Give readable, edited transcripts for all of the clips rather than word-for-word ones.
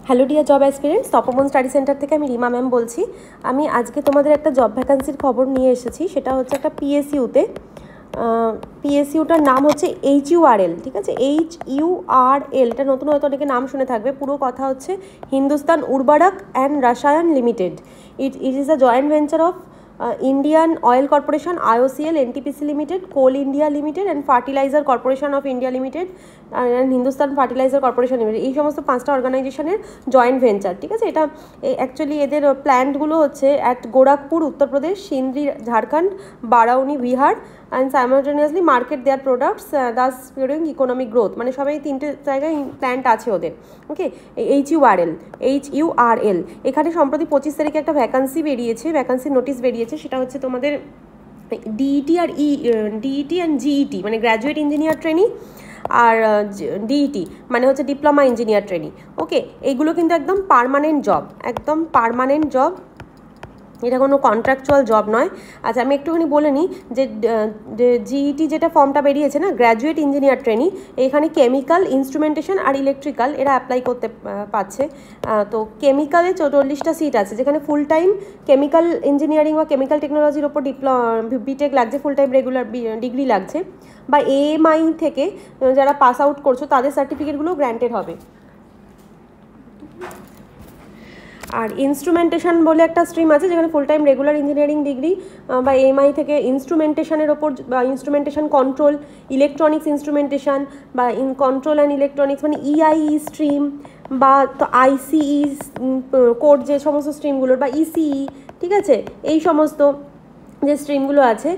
Hello dear job aspirants, তপবন study centre থেকে আমি Rima ma'am বলছি। আমি আজকে তোমাদের একটা জব ভ্যাকান্সির খবর নিয়ে এসেছি। সেটা হচ্ছে একটা পিএসইউতে। পিএসইউটার নাম হচ্ছে HURL, ঠিক আছে, HURL। এটা নতুন হয়তো অনেকে নাম শুনে থাকবে। পুরো কথা হচ্ছে Hindustan Urvarak and Rasayan Limited. It is a joint venture of Indian Oil Corporation, IOCL, NTPC Limited, Coal India Limited and Fertilizer Corporation of India Limited and Hindustan Fertilizer Corporation Limited. এই সমস্ত 5টা অর্গানাইজেশনের জয়েন্ট ভেঞ্চার, ঠিক আছে। এটা অ্যাকচুয়ালি এদের প্ল্যান্টগুলো হচ্ছে at Gorakhpur Uttar Pradesh, Sindri Jharkhand, Barauni Bihar and simultaneously market their products thus fuelling economic growth. মানে সবাই 3টে জায়গায় প্ল্যান্ট আছে ওদের। ওকে, HURL। এখানে সম্প্রতি 25 তারিখে একটা ভ্যাকান্সি বেরিয়েছে, ভ্যাকান্সি নোটিশ বেরিয়েছে। সেটা হচ্ছে তোমাদের DET অ্যান্ড GET, মানে গ্র্যাজুয়েট ইঞ্জিনিয়ার ট্রেনিং, আর DET মানে হচ্ছে ডিপ্লোমা ইঞ্জিনিয়ার ট্রেনিং। ওকে, এইগুলো কিন্তু একদম পার্মানেন্ট জব, একদম পার্মানেন্ট জব, এটা কোনো কন্ট্রাকচুয়াল জব নয়। আচ্ছা, আমি একটুখানি বলে নিই যে GET যেটা ফর্মটা বেরিয়েছে না, গ্র্যাজুয়েট ইঞ্জিনিয়ার ট্রেনিং, এখানে কেমিক্যাল, ইনস্ট্রুমেন্টেশন আর ইলেকট্রিক্যাল এরা অ্যাপ্লাই করতে পারছে। তো কেমিক্যালে 44টা সিট আছে, যেখানে ফুল টাইম কেমিক্যাল ইঞ্জিনিয়ারিং বা কেমিক্যাল টেকনোলজির ওপর বিটেক লাগছে, ফুল টাইম রেগুলার ডিগ্রি লাগছে, বা AMI থেকে যারা পাস আউট করছো তাদের সার্টিফিকেটগুলো গ্র্যান্টেড হবে। আর ইনস্ট্রুমেন্টেশন বলে একটা স্ট্রিম আছে, যেখানে full time regular engineering degree বা AMI থেকে ইনস্ট্রুমেন্টেশনের ওপর বা ইনস্ট্রুমেন্টেশন কন্ট্রোল, ইলেকট্রনিক্স ইনস্ট্রুমেন্টেশন বা কন্ট্রোল অ্যান্ড ইলেকট্রনিক্স, মানে EIE স্ট্রিম বা তো ICE কোড যে সমস্ত স্ট্রিমগুলোর, বা ECE, ঠিক আছে, এই সমস্ত যে স্ট্রিমগুলো আছে,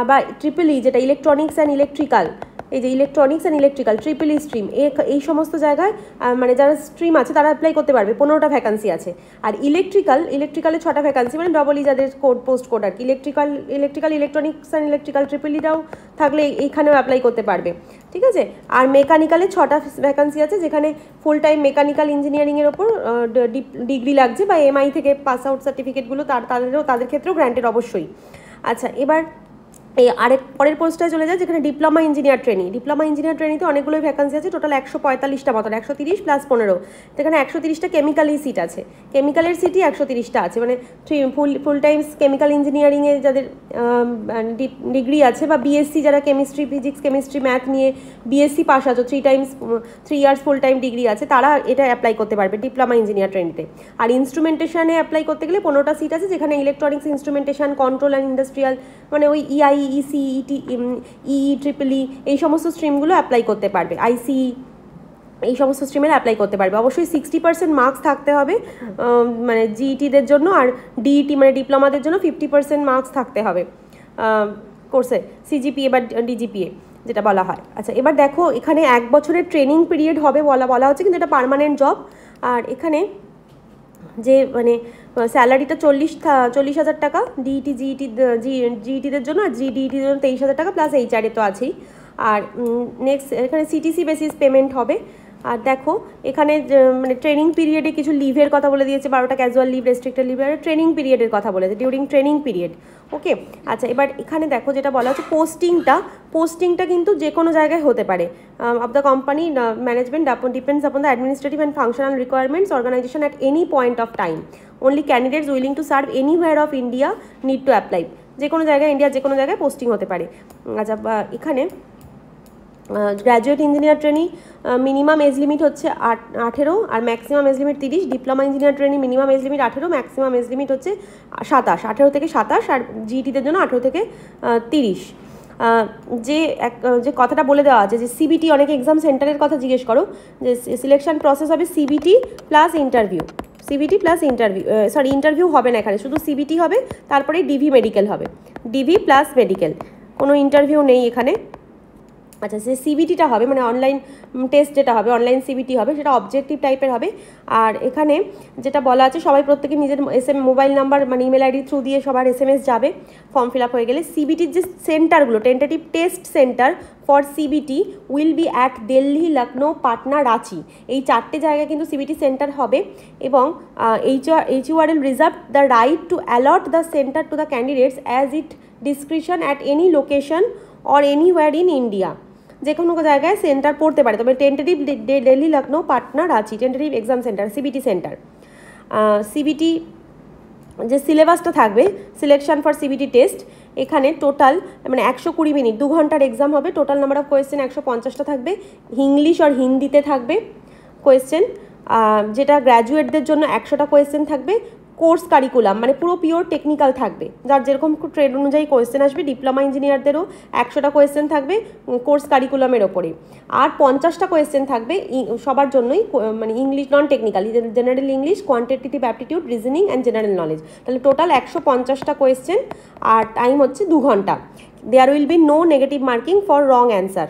বা EEE যেটা ইলেকট্রনিক্স অ্যান্ড ইলেকট্রিক্যাল, এই যে electronics and electrical EEE stream, এই সমস্ত জায়গায় মানে যারা স্ট্রিম আছে তারা অ্যাপ্লাই করতে পারবে। 15টা ভ্যাকান্সি আছে। আর ইলেকট্রিক্যালে 6টা ভ্যাকান্সি, মানে ডবলই যাদের পোস্ট কোড আর কি। ইলেকট্রনিক্স অ্যান্ড ইলেকট্রিক্যাল EEEটাও থাকলে এইখানেও অ্যাপ্লাই করতে পারবে, ঠিক আছে। আর মেকানিক্যালে 6টা ভ্যাকান্সি আছে, যেখানে ফুল টাইম মেকানিক্যাল ইঞ্জিনিয়ারিংয়ের ওপর ডিগ্রি লাগছে, বা AMI থেকে পাস আউট সার্টিফিকেটগুলো তাদের ক্ষেত্রেও গ্র্যান্টেড অবশ্যই। আচ্ছা, এবার এই পরের পোস্টটায় চলে যায়, যেখানে ডিপ্লোমা ইঞ্জিনিয়ার ট্রেনিংতে অনেকগুলোই ভ্যাকান্সি আছে। টোটাল 145টা মতন, 130 প্লাস 15, সেখানে 130টা কেমিক্যালই সিট আছে। কেমিক্যালের সিটই 130টা আছে, মানে ফুল টাইম কেমিক্যাল ইঞ্জিনিয়ারিংয়ে যাদের ডিগ্রি আছে, বা BSc যারা কেমিস্ট্রি, ফিজিক্স, কেমিস্ট্রি, ম্যাথ নিয়ে BSc পাস আছো, 3 ইয়ার্স ফুল টাইম ডিগ্রি আছে, তারা এটা অ্যাপ্লাই করতে পারবে ডিপ্লোমা ইঞ্জিনিয়ার ট্রেনিংতে। আর ইনস্ট্রুমেন্টেশনে অ্যাপ্লাই করতে গেলে 15টা সিট আছে, যেখানে electronics instrumentation, control and industrial, মানে ওই EIE, ECE, EEE এই সমস্ত স্ট্রিমগুলো অ্যাপ্লাই করতে পারবে। ICE এই সমস্ত স্ট্রিমের অ্যাপ্লাই করতে পারবে। অবশ্যই 60% মার্কস থাকতে হবে মানে GETদের জন্য, আর DET মানে ডিপ্লোমাদের জন্য 50% মার্কস থাকতে হবে কোর্সে, CGPA বা DGPA যেটা বলা হয়। আচ্ছা, এবার দেখো, এখানে 1 বছরের ট্রেনিং পিরিয়ড হবে বলা হচ্ছে, কিন্তু এটা পার্মানেন্ট জব। আর এখানে যে মানে স্যালারিটা 40,000 টাকা GETদের জন্য, আর DETদের জন্য 23,000 টাকা, প্লাস HR তো আছেই। আর নেক্সট এখানে CTC বেসিস পেমেন্ট হবে। আর দেখো, এখানে মানে ট্রেনিং পিরিয়ডে কিছু লিভের কথা বলে দিয়েছে, 12টা ক্যাজুয়াল লিভ, রেস্ট্রিক্টেড লিভ, আর ট্রেনিং পিরিয়ডের কথা বলেছে, ডিউরিং ট্রেনিং পিরিয়ড। ওকে, আচ্ছা, এবার এখানে দেখো যেটা বলা হচ্ছে, পোস্টিংটা কিন্তু যে কোনো জায়গায় হতে পারে। Of the company management depends upon the administrative and functional requirements organisation at any point of time. Only candidates willing to serve anywhere of India need to apply. যে কোনো জায়গায়, ইন্ডিয়ার যে কোনো জায়গায় পোস্টিং হতে পারে। আচ্ছা, এখানে graduate engineer training minimum age limit হচ্ছে 18 আর maximum age limit 30। Diploma engineer training minimum age limit 18, maximum age limit হচ্ছে 18 থেকে 27, আর GETদের জন্য 18 থেকে 30। যে কথাটা বলে দেওয়া আছে, যে CBT, অনেকে এক্সাম সেন্টারের কথা জিজ্ঞেস করো, যে সিলেকশন প্রসেস হবে CBT প্লাস ইন্টারভিউ। ইন্টারভিউ হবে না এখানে, শুধু CBT হবে, তারপরে DV মেডিকেল হবে, DV প্লাস মেডিকেল, কোনো ইন্টারভিউ নেই এখানে। আচ্ছা, সে CBTটা হবে, মানে অনলাইন টেস্ট যেটা হবে, অনলাইন CBT হবে, সেটা অবজেক্টিভ টাইপের হবে। আর এখানে যেটা বলা আছে, সবাই প্রত্যেকে নিজের মোবাইল নাম্বার মানে ইমেল ID থ্রু দিয়ে সবার SMS যাবে ফর্ম ফিল আপ হয়ে গেলে। CBTর যে সেন্টারগুলো, tentative test centre for CBT will be at Delhi, Lucknow, Patna, Ranchi. এই 4টে জায়গায় কিন্তু CBT সেন্টার হবে। এবং HURL reserve the right to allot the centre to the candidates as it discretion at any location or anywhere in India. যে কোনো জায়গায় centre পড়তে পারে, তবে tentative Delhi Lucknow Patna Ranchi tentative exam centre CBT centre. CBT যে সিলেবাসটা থাকবে, সিলেকশন ফর সিবিটি টেস্ট, এখানে টোটাল মানে 120 মিনিট 2 ঘন্টার এক্সাম হবে। টোটাল নাম্বার অফ কোয়েশ্চেন 150টা থাকবে, ইংলিশ আর হিন্দিতে থাকবে কোয়েশ্চেন। যেটা গ্র্যাজুয়েটদের জন্য 100টা কোয়েশ্চেন থাকবে। কোর্স কারিকুলাম মানে পুরো পিওর টেকনিক্যাল থাকবে, যার যেরকম ট্রেড অনুযায়ী কোয়েশ্চেন আসবে। ডিপ্লোমা ইঞ্জিনিয়ারদেরও 100টা কোয়েশ্চেন থাকবে কোর্স কারিকুলামের ওপরে, আর 50টা কোয়েশ্চেন থাকবে সবার জন্যই, মানে English non technical, general English, quantitative aptitude, reasoning and general knowledge. তাহলে টোটাল 150টা কোয়েশ্চেন, আর টাইম হচ্ছে 2 ঘন্টা। There will be no negative marking for wrong answer,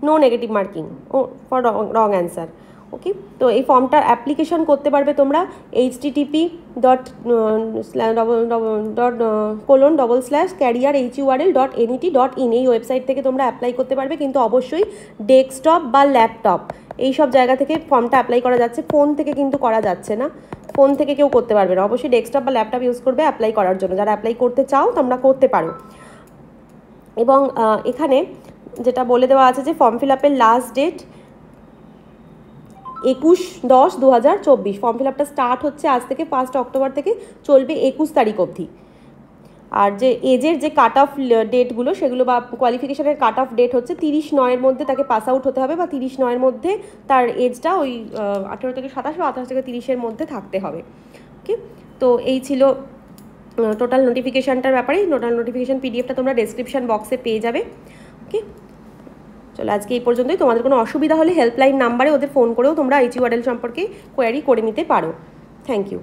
no negative marking for wrong answer. Okay, তো এই ফর্মটার অ্যাপ্লিকেশন করতে পারবে তোমরা http://career.net.in এই ওয়েবসাইট থেকে তোমরা অ্যাপ্লাই করতে পারবে, কিন্তু অবশ্যই ডেস্কটপ বা ল্যাপটপ এই সব জায়গা থেকে ফর্মটা অ্যাপ্লাই করা যাচ্ছে, ফোন থেকে কিন্তু করা যাচ্ছে না, ফোন থেকে কেউ করতে পারবে না। অবশ্যই ডেস্কটপ বা ল্যাপটপ ইউজ করবে অ্যাপ্লাই করার জন্য। যারা অ্যাপ্লাই করতে চাও তোমরা করতে পারো। এবং এখানে যেটা বলে দেওয়া আছে যে ফর্ম ফিল আপের লাস্ট ডেট 21/10/2024। ফর্ম ফিল আপটা স্টার্ট হচ্ছে আজ থেকে 1 অক্টোবর থেকে, চলবে 21 তারিখ অবধি। আর যে এজের যে কাট অফ ডেটগুলো সেগুলো বা কোয়ালিফিকেশনের কাট অফ ডেট হচ্ছে 30/9-এর মধ্যে তাকে পাস আউট হতে হবে, বা 30/9-এর মধ্যে তার এজটা ওই 18 থেকে 27 বা 28 থেকে 30-এর মধ্যে থাকতে হবে। ওকে, তো এই ছিল টোটাল নোটিফিকেশানটার ব্যাপারে। টোটাল নোটিফিকেশান পিডিএফটা তোমরা ডেসক্রিপশন বক্সে পেয়ে যাবে। ওকে, চলো আজকে এই পর্যন্তই। তোমাদের কোনো অসুবিধা হলে হেল্পলাইন নাম্বারে ওদের ফোন করেও তোমরা HURL সম্পর্কে কোয়ারি করে নিতে পারো। Thank you.